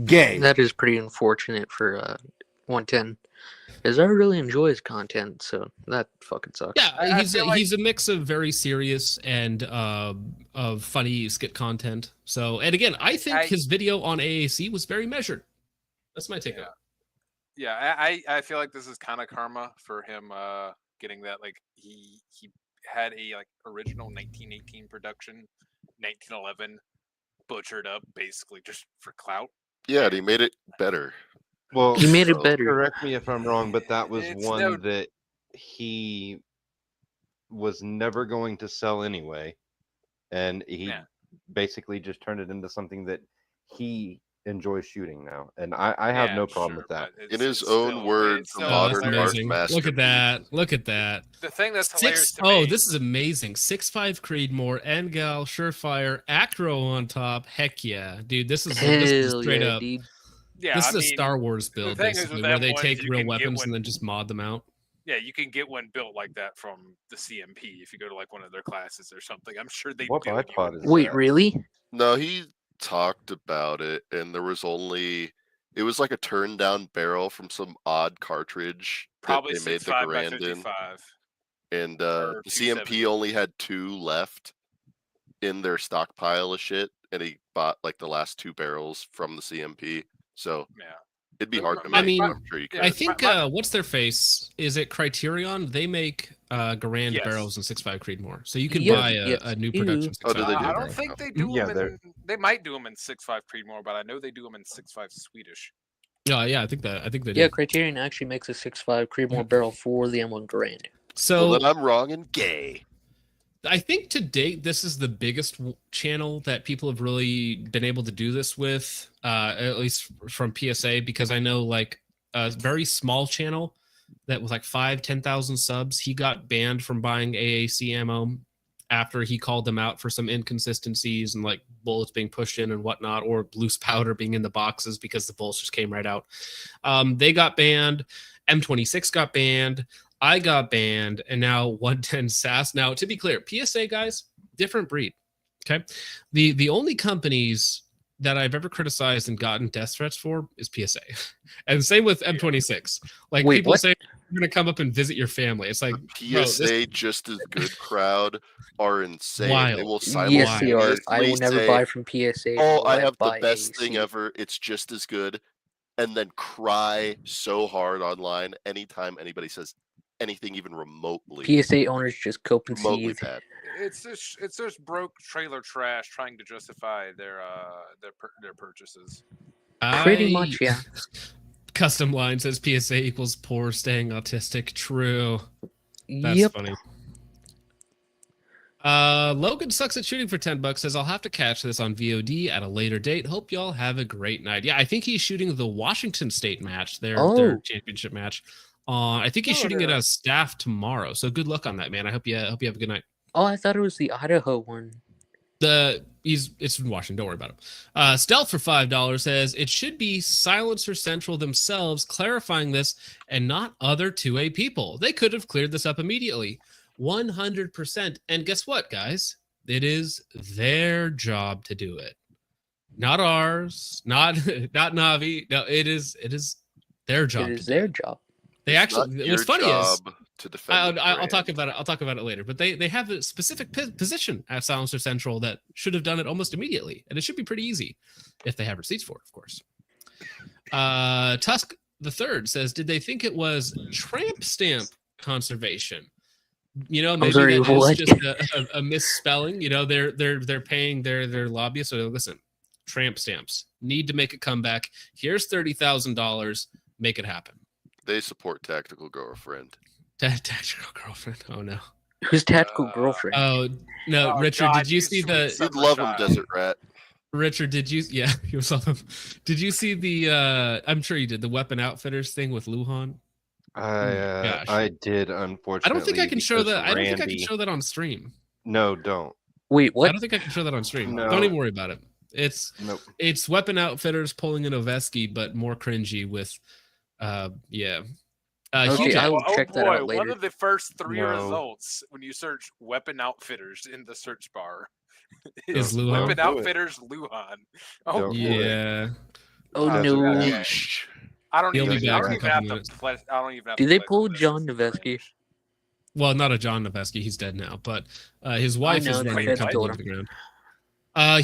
Gay. That is pretty unfortunate for 110, because I really enjoy his content, so that fucking sucks. Yeah, he's a mix of very serious and of funny skit content. So, and again, I think his video on AAC was very measured. That's my take on it. Yeah, I feel like this is kind of karma for him getting that. Like he had a original 1918 production, 1911 butchered up basically just for clout. Yeah, and he made it better. Well, he made it better. Correct me if I'm wrong, but that was one that he was never going to sell anyway, and he basically just turned it into something that he enjoys shooting now, and I have no problem with that. In his own words, modern art masterpiece. Look at that! Look at that! The thing that's hilarious to me. Oh, this is amazing! 6.5 Creedmoor, Engal, Surefire, Acro on top. Heck yeah, dude! This is straight up. Dude. Yeah, this is a Star Wars build, basically, where they take real weapons and then just mod them out. Yeah, you can get one built like that from the CMP if you go to one of their classes or something. I'm sure they. What bipod is Wait, that? really? No, he talked about it, and there was it was like a turned down barrel from some odd cartridge probably that they made the Garand in, and CMP only had 2 left in their stockpile of shit, and he bought the last 2 barrels from the CMP. So yeah, it'd be hard to make. I mean, I'm sure you can. I think what's their face? Is it Criterion? They make Garand barrels in 6.5 Creedmoor, so you can buy a new production. Oh, do they do I don't think they do them. They might do them in 6.5 Creedmoor, but I know they do them in 6.5 Swedish. Yeah, I think they do. Yeah, Criterion actually makes a 6.5 Creedmoor barrel for the M1 Garand. So then I'm wrong and gay. I think to date, this is the biggest channel that people have really been able to do this with, at least from PSA, because I know a very small channel that was 10,000 subs, he got banned from buying AAC ammo after he called them out for some inconsistencies and bullets being pushed in and whatnot, or loose powder being in the boxes because the bullets just came right out. They got banned. M26 got banned. I got banned, and now 110 SAS. Now, to be clear, PSA guys, different breed. Okay, the only companies that I've ever criticized and gotten death threats for is PSA, and same with M26. People say you're gonna come up and visit your family. It's like PSA just as good crowd are insane. Wild. They will yes, they are. I will never buy from PSA. Oh, I have the best thing ever. It's just as good, and then cry so hard online anytime anybody says anything even remotely. PSA owners just cope and seethe. It's just broke trailer trash trying to justify their purchases. Pretty much, yeah. Custom line says PSA equals poor, staying autistic. True. That's funny. Logan sucks at shooting for $10. Says I'll have to catch this on VOD at a later date. Hope y'all have a great night. Yeah, I think he's shooting the Washington State match, their championship match. I think he's shooting it as staff tomorrow. So good luck on that, man. I hope you have a good night. Oh, I thought it was the Idaho one. It's in Washington. Don't worry about him. Stealth for $5 says it should be Silencer Central themselves clarifying this and not other 2A people. They could have cleared this up immediately. 100%. And guess what, guys? It is their job to do it. Not ours. Not Navi. No, it is their job. It is their job. They actually. What's funny is to defend. I'll talk about it. I'll talk about it later. But they have a specific position at Silencer Central that should have done it almost immediately, and it should be pretty easy if they have receipts for it, of course. Tusk the Third says, "Did they think it was tramp stamp conservation? Maybe that is just a misspelling. They're paying their lobbyists. So listen, tramp stamps need to make a comeback. Here's $30,000. Make it happen." They support Tactical Girlfriend. Tactical Girlfriend. Oh no. Who's Tactical Girlfriend? Oh no, Richard. God, did you see the? You'd love him, Desert Rat. Richard, did you? Yeah, you saw them. Did you see the? I'm sure you did the Weapon Outfitters thing with Luhan. Gosh. I did, unfortunately. I don't think I can show because that. I don't think I can Randy- show that on stream. No, don't. Wait, I what? don't think I can show that on stream. No. Don't even worry about it. It's Nope. it's Weapon Outfitters pulling an Ovesky, but more cringy with, yeah. Okay, Huge I will Oh check that boy, out one later. of the first 3 No. results when you search Weapon Outfitters in the search bar Is is Luhan. Weapon Don't do it. Outfitters Luhan. Oh, Don't do boy. it. Yeah. Oh That's no! okay. Yeesh. I don't He'll even, be I back don't in a even couple have minutes. to play. I don't even have Do to they play pull this. John It's Noveski? cringe. Well, not a John Novesky. He's dead now, but his wife know, is the running a feds company killed into him. the ground.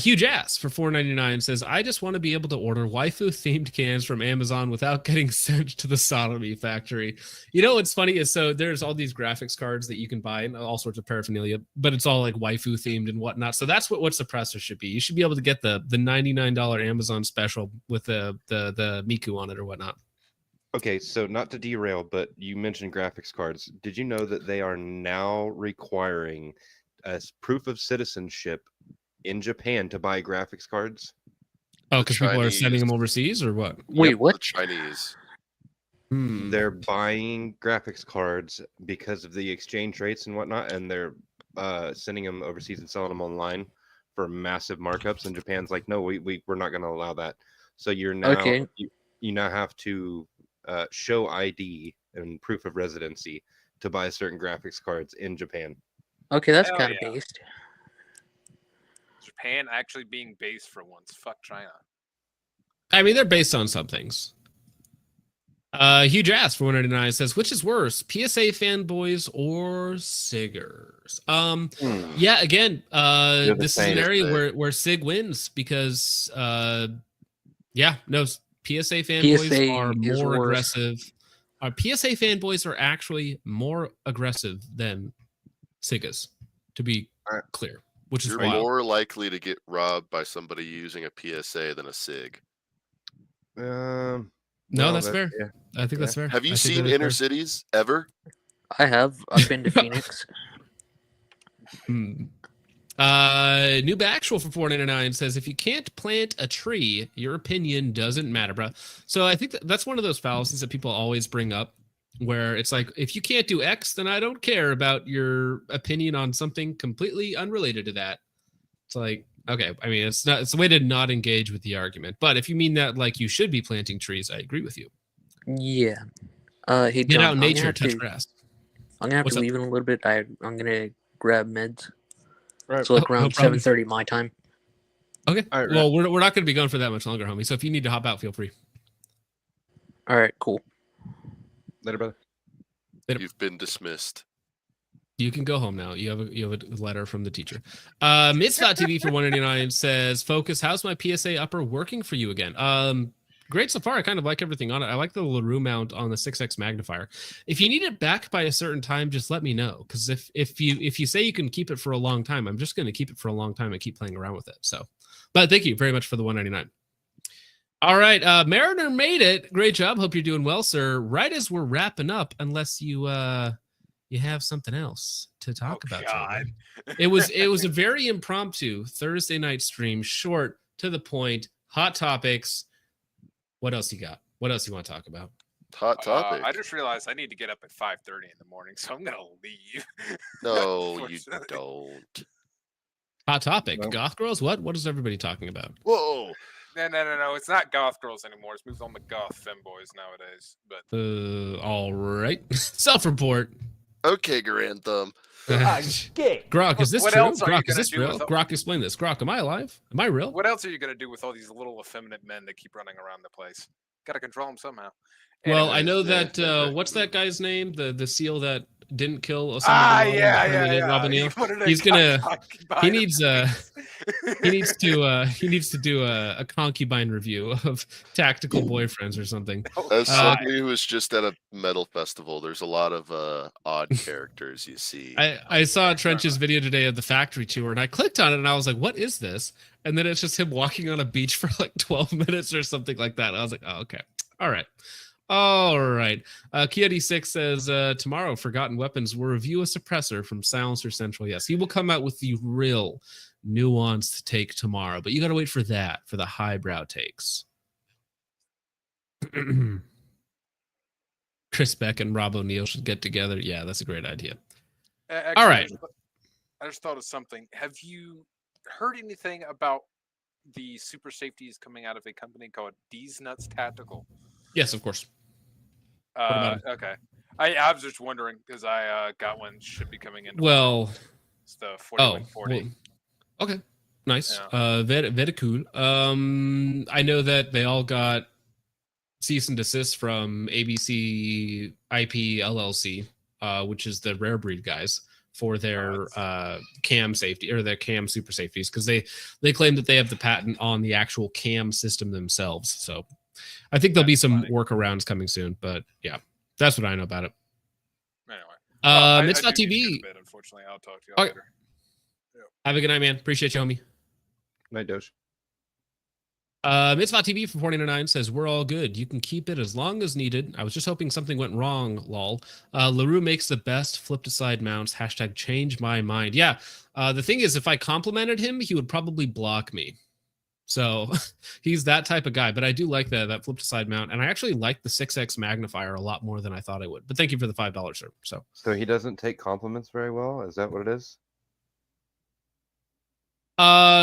Huge ass for $4.99 says, I just want to be able to order waifu themed cans from Amazon without getting sent to the sodomy factory. You know what's funny is so there's all these graphics cards that you can buy and all sorts of paraphernalia, but it's all like waifu themed and whatnot. So that's what suppressor should be. You should be able to get the $99 Amazon special with the Miku on it or whatnot. Okay, so not to derail, but you mentioned graphics cards. Did you know that they are now requiring as proof of citizenship in Japan to buy graphics cards? Oh, because people are sending Chinese- them overseas or what? Wait, The what? Chinese. They're buying graphics cards because of the exchange rates and whatnot, and they're sending them overseas and selling them online for massive markups. And Japan's like, no, we're not going to allow that. So you're now Okay. you now have to show ID and proof of residency to buy certain graphics cards in Japan. Okay, that's Hell kind of yeah. based. Japan actually being based for once. Fuck China. I mean, they're based on some things. Huge ass for 199 says, which is worse, PSA fanboys or Siggers? Yeah, again, You're the this is an sanest area there. where Sig wins because yeah, no, PSA fanboys PSA are is more worse. aggressive. PSA fanboys are actually more aggressive than Sigas, to be clear, which is You're wild. more likely to get robbed by somebody using a PSA than a SIG. No, that's that- fair. yeah. I think that's fair. Have you I think seen that is Inner fair. Cities ever? I have. I've been to Phoenix. New Actual for $4.99 says, if you can't plant a tree, your opinion doesn't matter, bro. So I think that's one of those fallacies that people always bring up, where it's like, if you can't do X, then I don't care about your opinion on something completely unrelated to that. It's like, okay, I mean, it's a way to not engage with the argument. But if you mean that like you should be planting trees, I agree with you. Yeah. Hey, Get John, out in I'm nature, gonna touch have to, grass. I'm gonna have What's to up? leave in a little bit. I'm gonna grab meds. Right. So like Oh, no around problem. 7:30 my time. Okay. All right, Well, we're not going to be going for that much longer, homie. So if you need to hop out, feel free. All right, cool. Later, brother. You've been dismissed. You can go home now. You have a letter from the teacher. Mitzvah TV for $1.99 says, Focus, how's my PSA upper working for you again? Great so far. I kind of like everything on it. I like the LaRue mount on the 6x magnifier. If you need it back by a certain time, just let me know. Because if you say you can keep it for a long time, I'm just going to keep it for a long time and keep playing around with it. So, but thank you very much for the $1.99. All right, Mariner made it. Great job. Hope you're doing well, sir. Right as we're wrapping up, unless you have something else to talk about. God. It was a very impromptu Thursday night stream, short, to the point, hot topics. What else you got? What else you want to talk about? Hot topic. I just realized I need to get up at 5:30 in the morning, so I'm gonna leave. No, you Unfortunately. don't. Hot topic. No. Goth girls? What is everybody talking about? Whoa. No. It's not goth girls anymore. It's moved on to goth femboys nowadays. But All right. Self-report. Okay, Garand Thumb. Grok, is this What true? else are you Grok, is gonna this do real? with all- Grok, explain this. Grok, am I alive? Am I real? what else are you gonna do with all these little effeminate men that keep running around the place? Got to control them somehow. Well, I Anyways, know yeah, that yeah. what's that guy's name? The SEAL that didn't kill Osama Ah, bin Laden, yeah, but apparently did Robin He Neal. wanted a He's gonna- concubine he of needs, peace. He needs to do a concubine review of tactical boyfriends or something. As Uh, somebody who was just at a metal festival, there's a lot of odd characters you see. I saw Trench's video today of the factory tour, and I clicked on it, and I was like, "What is this?" And then it's just him walking on a beach for like 12 minutes or something like that. I was like, "Oh, okay, all right." Kiadi6 says, tomorrow, Forgotten Weapons will review a suppressor from Silencer Central. Yes, he will come out with the real nuanced take tomorrow, but you got to wait for that, for the highbrow takes. Chris Beck and Rob O'Neill should get together. Yeah, that's a great idea. Actually, all right. I just thought of something. Have you heard anything about the super safeties coming out of a company called D's Nuts Tactical? Yes, of course. What about it? Okay. I was just wondering because I got one, should be coming in. Well, it's the 4140. Well, okay, nice. Yeah. Very cool. I know that they all got cease and desist from ABC IP LLC, which is the Rare Breed guys, for their cam safety or their cam super safeties, because they claim that they have the patent on the actual cam system themselves. So I think there'll be some workarounds coming soon, but yeah, that's what I know about it. Anyway, it's not TV. Unfortunately, I'll talk to you later. Yeah. Have a good night, man. Appreciate you, homie. Night, Doge. Mitzvah TV for 49 says, we're all good. You can keep it as long as needed. I was just hoping something went wrong, lol. LaRue makes the best flip-to-side mounts. # change my mind. Yeah, the thing is, if I complimented him, he would probably block me. So he's that type of guy. But I do like that flip-to-side mount. And I actually like the 6X magnifier a lot more than I thought I would. But thank you for the $5, sir. So he doesn't take compliments very well? Is that what it is?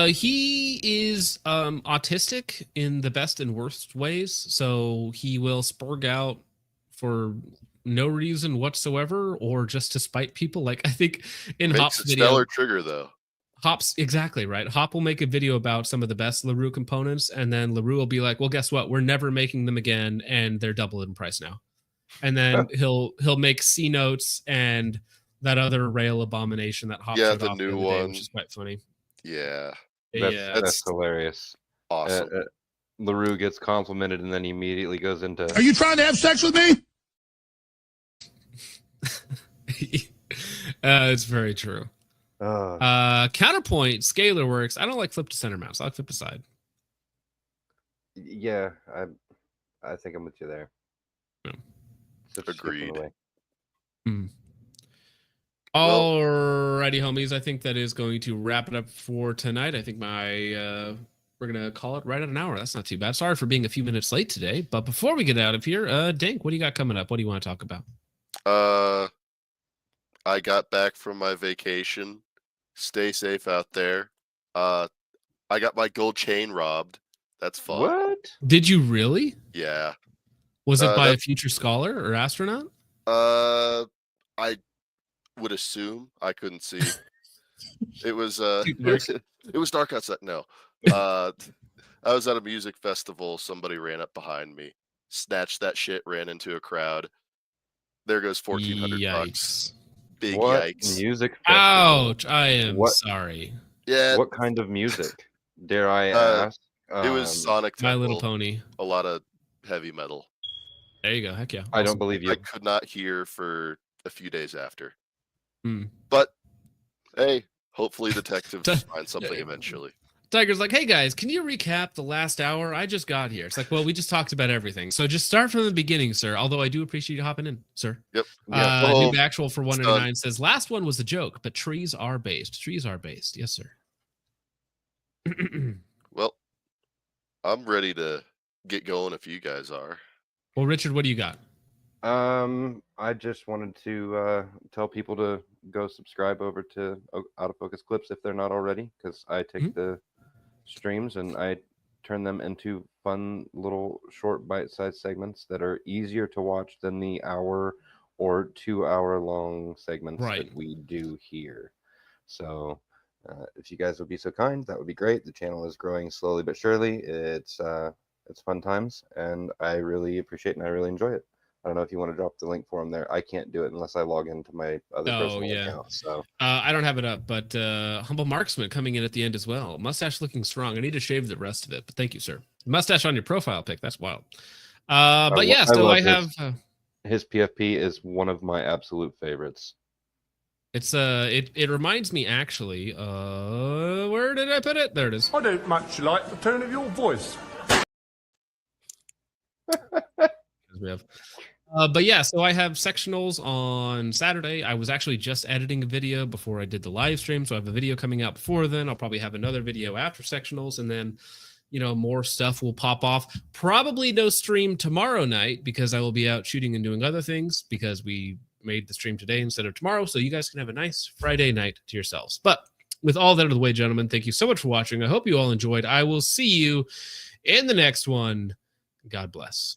He is autistic in the best and worst ways, so he will spurg out for no reason whatsoever, or just to spite people. Like, I think in Makes Hop's a video, stellar trigger though. Hop's exactly right. Hop will make a video about some of the best LaRue components, and then LaRue will be like, well, guess what? We're never making them again, and they're double in price now. And then he'll make C notes and that other rail abomination that Hop showed the off new other day, one, which is quite funny. Yeah. That's hilarious. Awesome. LaRue gets complimented and then he immediately goes into, are you trying to have sex with me? It's very true. Counterpoint, scalar works. I don't like flip to center mounts. I like flip to side. Yeah, I think I'm with you there. Yeah. Agreed. Alrighty, homies. I think that is going to wrap it up for tonight. I think we're gonna call it right at an hour. That's not too bad. Sorry for being a few minutes late today, but before we get out of here, Dink, what do you got coming up? What do you want to talk about? I got back from my vacation. Stay safe out there. I got my gold chain robbed. That's fun. What? Did you really? Yeah. Was it by a future scholar or astronaut? I would assume. I couldn't see. It was it was dark outside. No. I was at a music festival. Somebody ran up behind me, snatched that shit, ran into a crowd. There goes $1,400. Big yikes. Music festival? Ouch. I am sorry. Yeah. What kind of music? Dare I ask? It was Sonic Temple. My Little Pony. A lot of heavy metal. There you go. Heck yeah. I don't believe you. I could not hear for a few days after. Hmm. But hey, hopefully detectives find something eventually. Tiger's like, hey guys, can you recap the last hour? I just got here. It's like, well, we just talked about everything. So just start from the beginning, sir. Although I do appreciate you hopping in, sir. Yep. Noob Actual for 199 says, last one was a joke, but trees are based. Trees are based. Yes, sir. Well, I'm ready to get going if you guys are. Well, Richard, what do you got? I just wanted to tell people to go subscribe over to Out of Focus Clips if they're not already, because I take the streams and I turn them into fun little short bite-sized segments that are easier to watch than the hour or 2 hour long segments that we do here. So if you guys would be so kind, that would be great. The channel is growing slowly but surely. It's fun times, and I really appreciate it and I really enjoy it. I don't know if you want to drop the link for them there. I can't do it unless I log into my other personal account. So I don't have it up, but Humble Marksman coming in at the end as well. Mustache looking strong. I need to shave the rest of it, but thank you, sir. Mustache on your profile pic. That's wild. But yeah, so I have his PFP is one of my absolute favorites. It's it reminds me actually. Where did I put it? There it is. I don't much like the tone of your voice. We have But yeah, so I have sectionals on Saturday. I was actually just editing a video before I did the live stream, so I have a video coming out before then. I'll probably have another video after sectionals, and then, you know, more stuff will pop off. Probably no stream tomorrow night because I will be out shooting and doing other things because we made the stream today instead of tomorrow. So you guys can have a nice Friday night to yourselves. But with all that out of the way, gentlemen, thank you so much for watching. I hope you all enjoyed. I will see you in the next one. God bless.